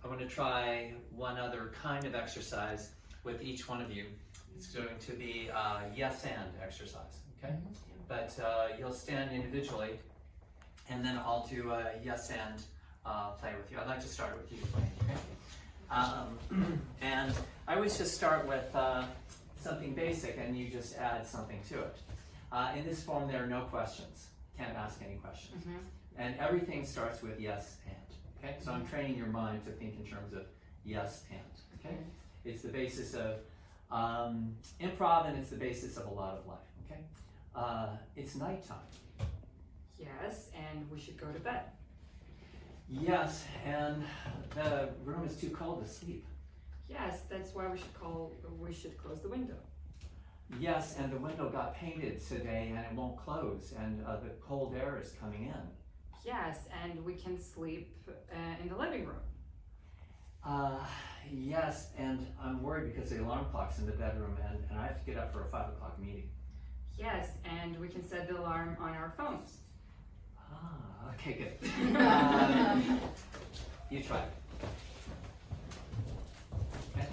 want to try one other kind of exercise with each one of you. It's going to be a yes and exercise, okay? But you'll stand individually, and then I'll do a yes and play with you. I'd like to start with you, okay? And I always just start with something basic, and you just add something to it. In this form, there are no questions. Can't ask any questions. And everything starts with yes and. Okay, so I'm training your mind to think in terms of yes and. Okay, it's the basis of improv, and it's the basis of a lot of life. Okay, it's nighttime. Yes, and we should go to bed. Yes, and the room is too cold to sleep. Yes, that's why we should close the window. Yes, and the window got painted today, and it won't close, and the cold air is coming in. Yes, and we can sleep in the living room. Yes, and I'm worried because the alarm clock's in the bedroom, and I have to get up for a 5 o'clock meeting. Yes, and we can set the alarm on our phones. Okay, good. You try it. Okay.